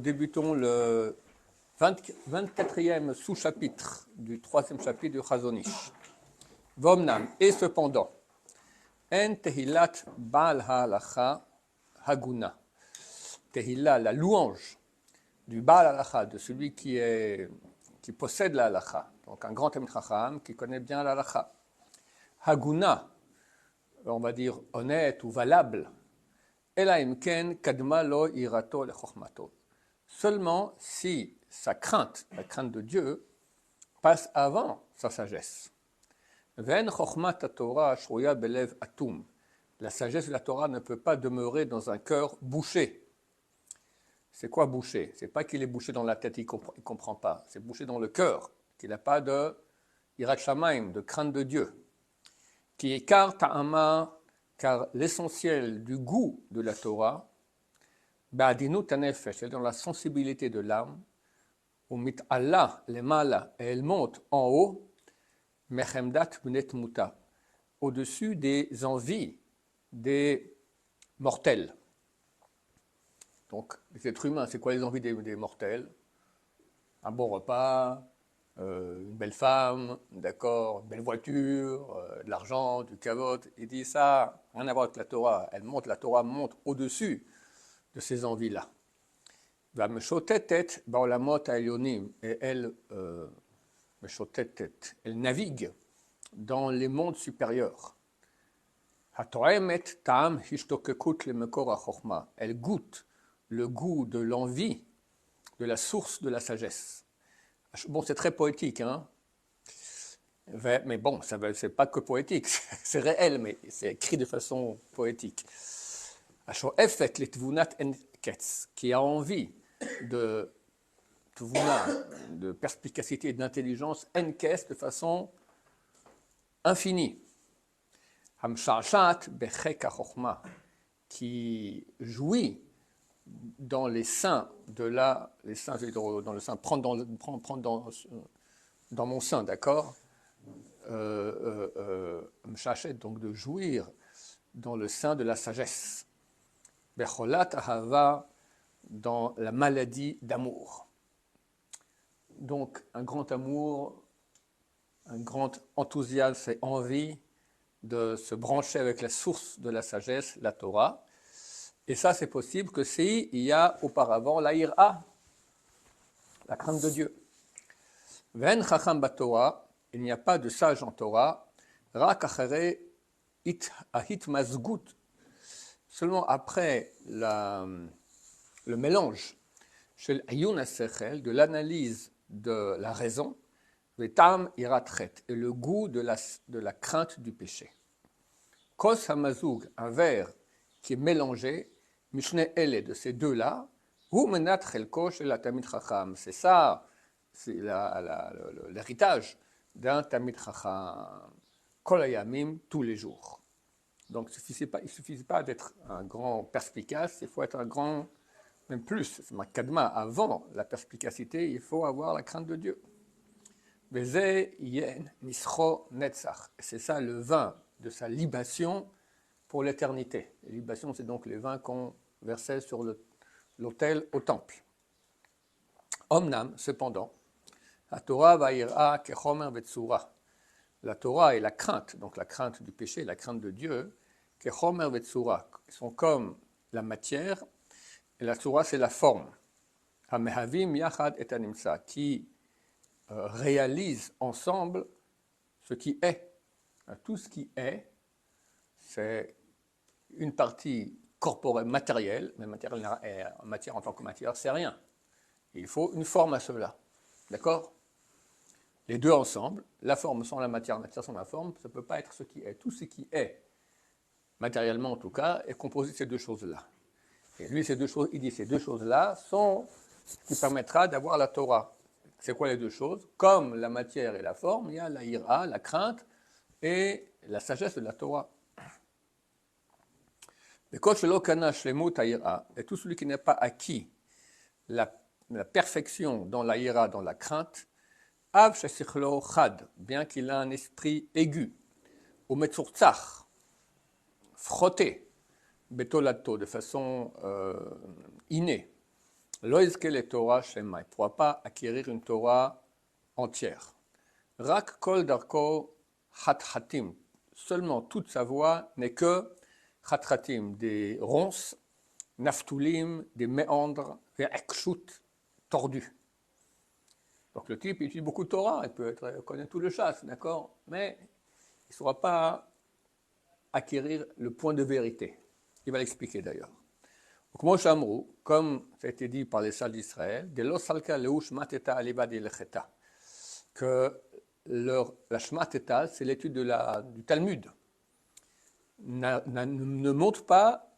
débutons le 24e sous-chapitre du 3e chapitre du Chazon Ish. Vomnam, et cependant, en tehilat bal halacha haguna. Tehillah, la louange du Baal halacha, de celui qui possède la halacha, donc un grand Talmid Chacham qui connaît bien la halacha. Haguna, on va dire honnête ou valable. Ela imken kadma lo irato le chokhmato. Seulement si sa crainte, la crainte de Dieu, passe avant sa sagesse. Ven chokhmat Torah shroya belev atum. La sagesse de la Torah ne peut pas demeurer dans un cœur bouché. C'est quoi bouché? C'est pas qu'il est bouché dans la tête, il comprend pas. C'est bouché dans le cœur, qu'il n'a pas de irat shamaim, de crainte de Dieu. Qui écarte ta'ama, car l'essentiel du goût de la Torah, ba'adinut hanefesh, c'est dans la sensibilité de l'âme, ou mit'allah lemala, et elle monte en haut, mechemdat bnet muta, au-dessus des envies des mortels. Donc, les êtres humains, c'est quoi les envies des mortels? Un bon repas, une belle femme, d'accord, une belle voiture, de l'argent, du kavod. Il dit ça, rien à voir avec la Torah. La Torah monte au-dessus de ces envies-là. Va me shotetet ba'olamot ha'elyonim, et elle me shotetet, elle navigue dans les mondes supérieurs. Hatoemet ta'am hishtokekut lemekor ha'chokhma, elle goûte le goût de l'envie de la source de la sagesse. Bon, c'est très poétique, hein? Mais bon, c'est pas que poétique, c'est réel, mais c'est écrit de façon poétique. Qui a envie de tvuna, de perspicacité et d'intelligence, enkes, de façon infinie. Hamshashat bechek hachokma, qui jouit dans les seins de les seins dans le sein, prendre dans mon sein, d'accord, m'chachet, donc de jouir dans le sein de la sagesse. Becholat ahava, dans la maladie d'amour. Donc un grand amour, un grand enthousiasme et envie de se brancher avec la source de la sagesse, la Torah. Et ça, c'est possible que s'il y a auparavant la ira, la crainte de Dieu. Ven chacham baTorah, il n'y a pas de sage en Torah, rak achere ahitmazgut, seulement après le mélange chez l'ayun hasechel, de l'analyse de la raison, vetam iratret, et le goût de la crainte du péché. Kos hamazug, un verre qui est mélangé, Mishne ele, de ces deux-là, ou menat chelko shel Talmid Chacham. C'est ça, c'est l'héritage d'un Talmid Chacham. Kol hayamim, tous les jours. Donc il ne suffisait pas d'être un grand perspicace, il faut être un grand, même plus, kadma, avant la perspicacité, il faut avoir la crainte de Dieu. Veze yen nischo netzach. C'est ça le vin de sa libation pour l'éternité. Les libations, c'est donc les vins qu'on versait sur l'autel au temple. Omnam, cependant, la Torah va'ira kechomer vetsura. La Torah et la crainte, donc la crainte du péché, la crainte de Dieu, kechomer vetsura, sont comme la matière, et la Torah c'est la forme. Hamehavim yachad et animsa, qui réalise ensemble ce qui est. Tout ce qui est, c'est une partie corporelle, matérielle, mais matière en tant que matière, c'est rien. Il faut une forme à cela. D'accord? Les deux ensemble, la forme sans la matière sans la forme, ça ne peut pas être ce qui est. Tout ce qui est, matériellement en tout cas, est composé de ces deux choses-là. Et lui, il dit ces deux choses-là sont ce qui permettra d'avoir la Torah. C'est quoi les deux choses? Comme la matière et la forme, il y a la ira, la crainte, et la sagesse de la Torah. Et tout celui qui n'a pas acquis la perfection dans la ira, dans la crainte, bien qu'il a un esprit aigu, ou metzurzach, frotté, betolato, de façon innée, Lo yizke le Torah shema. Il ne pourra pas acquérir une Torah entière. Rak kol darko hat-hatim. Seulement toute sa voie n'est que hat-hatim, des ronces, naftulim, des méandres, des ekshut tordus. Donc le type il utilise beaucoup de Torah, il connaît tout le chasse, d'accord, mais il ne saura pas acquérir le point de vérité. Il va l'expliquer d'ailleurs. Donc Moshe Amrou, comme ça a été dit par les sages d'Israël, de lo salka leush mateta alibadi lecheta, que la shmateta, c'est l'étude du Talmud, ne monte pas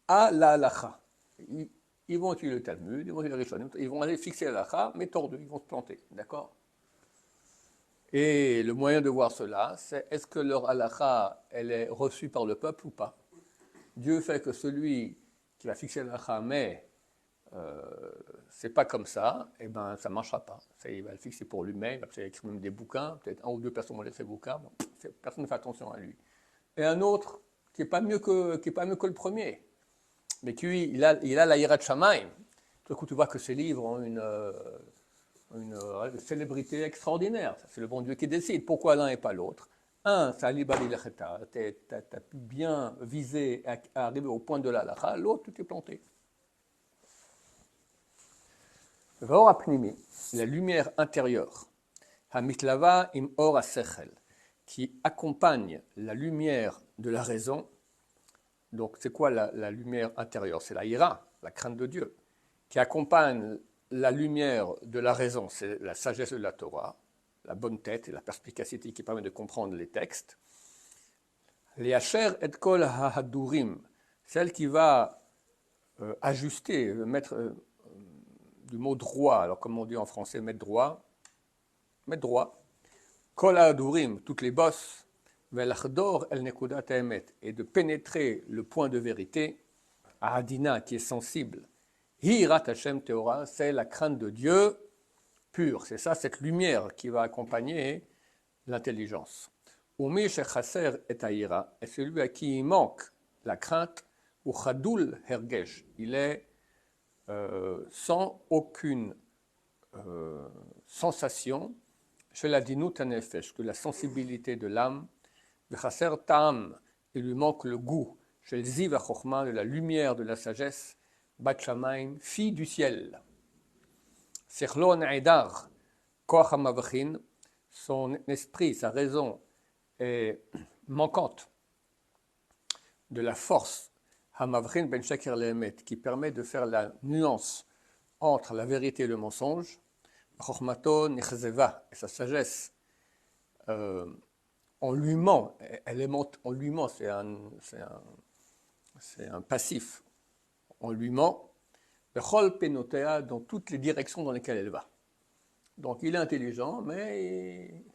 à la halacha. Ils vont étudier le Talmud, ils vont étudier les Rishonim, ils vont aller fixer la halacha, mais tordus, ils vont se planter, d'accord? Et le moyen de voir cela, c'est est-ce que leur halacha, elle est reçue par le peuple ou pas? Dieu fait que celui qui va fixer la halacha, mais c'est pas comme ça, et ben ça ne marchera pas. Il va le fixer pour lui-même, il va peut-être écrire même des bouquins, peut-être un ou deux personnes vont lire ces bouquins, bon, personne ne fait attention à lui. Et un autre qui n'est pas mieux que le premier, mais qui il a la Yirat Shamayim. Tout à coup, tu vois que ces livres ont une célébrité extraordinaire. C'est le bon Dieu qui décide. Pourquoi l'un et pas l'autre? Un, c'est Ali Bali Lecheta, tu as pu bien viser à arriver au point de la halacha, l'autre, tu t'es planté. Vaor apnimi, la lumière intérieure, hamitlava im or asechel, qui accompagne la lumière de la raison. Donc, c'est quoi la lumière intérieure? C'est la ira, la crainte de Dieu, qui accompagne la lumière de la raison, c'est la sagesse de la Torah, la bonne tête et la perspicacité qui permet de comprendre les textes. Les hacher et kol hahadurim, celle qui va ajuster, mettre du mot droit, alors comme on dit en français, mettre droit, kol hahadurim, toutes les bosses, velachdor el nekudat emet, et de pénétrer le point de vérité, ahadina, qui est sensible. Hirat Hashem Teora, c'est la crainte de Dieu pure. C'est ça, cette lumière qui va accompagner l'intelligence. Umi shechaser et haïra, et celui à qui il manque la crainte, ou chadul hergesh, il est sans aucune sensation, chez la dinut hanefesh, que la sensibilité de l'âme, v'chaser ta'am, il lui manque le goût, chez le ziv ha-chokhma, de la lumière de la sagesse, Bat Shamaim, fille du ciel. Sechlo Naedar, Koach HaMavachin, son esprit, sa raison est manquante de la force HaMavachin Ben Shakir Lehemet, qui permet de faire la nuance entre la vérité et le mensonge. Chokhmato Nechzeva, et sa sagesse, on lui ment, on lui ment, c'est un passif. On lui ment, dans toutes les directions dans lesquelles elle va. Donc il est intelligent, mais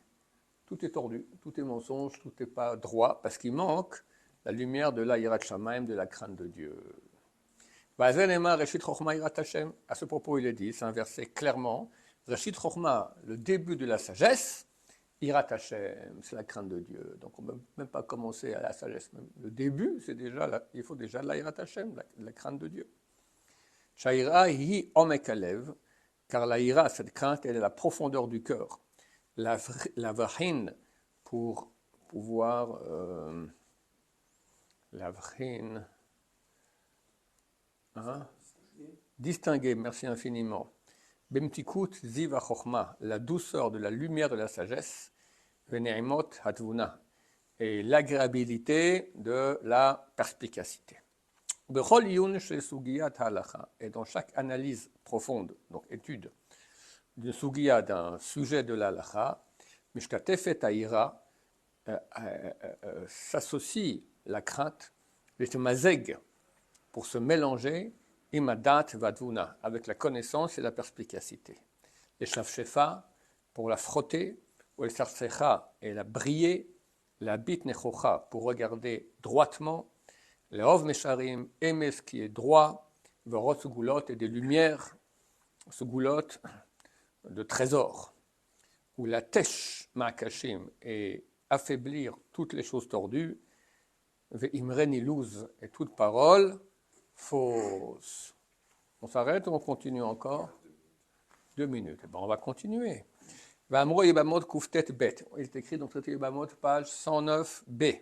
tout est tordu, tout est mensonge, tout n'est pas droit, parce qu'il manque la lumière de la Yirat Shamayim, de la crainte de Dieu. À ce propos, il est dit, c'est un verset clairement, Reshit Chokhma, le début de la sagesse, Yirat Hashem, c'est la crainte de Dieu. Donc on ne peut même pas commencer à la sagesse. Le début, c'est déjà, il faut déjà la Yirat Hashem, la crainte de Dieu. Shaira hi omek alev, car la ira, cette crainte, elle est la profondeur du cœur. La vachin, pour pouvoir la vachin, distinguer, merci infiniment. Bemtikut ziva chokhma, la douceur de la lumière de la sagesse, veneimot hatvuna, et l'agréabilité de la perspicacité. Et dans chaque analyse profonde, donc étude d'une sugiya, d'un sujet de l'halakha, Mishkatefet Haïra s'associe la crainte, mazeg, pour se mélanger, imadat vadvuna, avec la connaissance et la perspicacité. Les shavshefa, pour la frotter, ou les sarsecha, et la briller, la bit nechocha, pour regarder droitement, les Hov Mesharim, aimer ce qui est droit, Verot Sugulot, et des lumières, Sugulot, de trésors, ou la Tesh Ma'akashim, et affaiblir toutes les choses tordues, Ve'imren Iluz, et toute parole fausse. On s'arrête ou on continue encore? 2 minutes. Eh ben, on va continuer. Vamro Yebamot Kuftet Bet. Il est écrit dans le traité Yebamot, page 109b.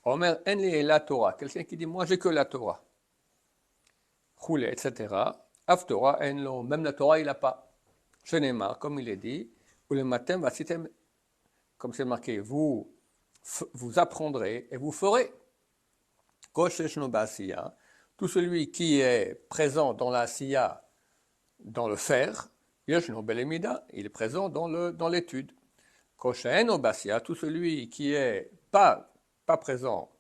Omer En li la Torah. Quelqu'un qui dit, moi j'ai que la Torah. Choule, etc. Af Torah En lo. Même la Torah, il n'a pas. Shenemar, comme il est dit. Ou le matin, vasitem, comme c'est marqué, vous apprendrez et vous ferez. Kosheshno Basiya. Tout celui qui est présent dans la siya, dans le faire, Yeshno Belemida, il est présent dans l'étude. Kosheno Basiya, tout celui qui est pas présent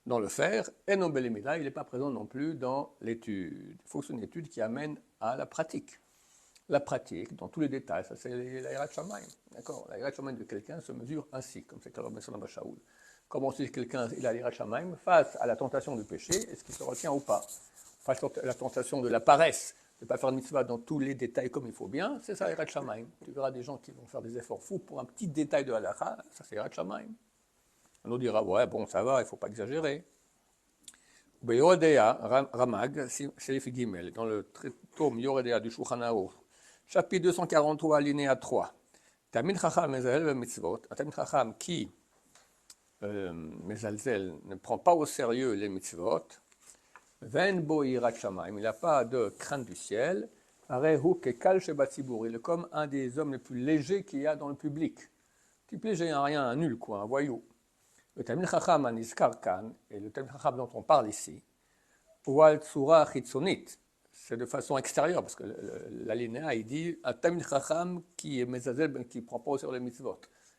dans le faire, Eno Belemida, il n'est pas présent non plus dans l'étude. Il faut que c'est une étude qui amène à la pratique. La pratique, dans tous les détails, ça c'est la Yirat Shamayim. D'accord? La Yirat Shamayim de quelqu'un se mesure ainsi, comme c'est le Rabbi Salman Shaoul. Comment si quelqu'un il a l'Yirat Shamayim face à la tentation du péché, est-ce qu'il se retient ou pas? Face à la tentation de la paresse, de ne pas faire de mitzvah dans tous les détails comme il faut bien, c'est ça Yirat Shamayim. Tu verras des gens qui vont faire des efforts fous pour un petit détail de halakha, ça c'est Yirat Shamayim. On nous dira, ouais, bon, ça va, il ne faut pas exagérer. Yoredea, Ramag, Serif Gimel, dans le tome Yoredea du Shulchan Aruch, chapitre 243, alinéa 3. Tamid Chacham Mezalzel Mitzvot, un Tamid Chacham qui Mezalzel ne prend pas au sérieux les mitzvot, Ven bo yirat shamayim, il n'a pas de crainte du ciel, Arehu kekal shebatzibur, il est comme un des hommes les plus légers qu'il y a dans le public. Type léger, un rien, un nul, quoi, un voyou. Le Tamid Chacham Anizkar Kan, et le Tamid Chacham dont on parle ici, Ual Tsura Chitzonit, c'est de façon extérieure, parce que l'alinéa, il dit un Tamid Chacham qui est Mezazel, qui ne prend pas au sérieux les mitzvot.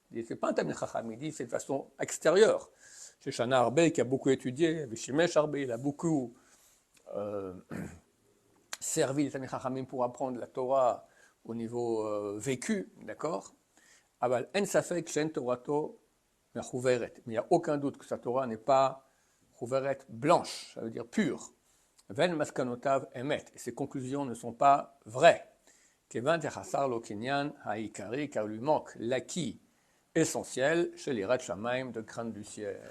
Il dit, c'est pas un Tamid Chacham, il dit c'est de façon extérieure. Chez Shana Arbe, qui a beaucoup étudié, Vishimesh Arbe, il a beaucoup servi les Tamid Chachamim pour apprendre la Torah au niveau vécu, d'accord? Aval en safek shen Torato mechuveret. Mais il n'y a aucun doute que sa Torah n'est pas chuveret blanche, ça veut dire pure. Ven maskanotav emet, et ses conclusions ne sont pas vraies. Kevan techasar lo kinyan haikari, car lui manque l'acquis essentiel chez les Yirat Shamayim de crainte du ciel.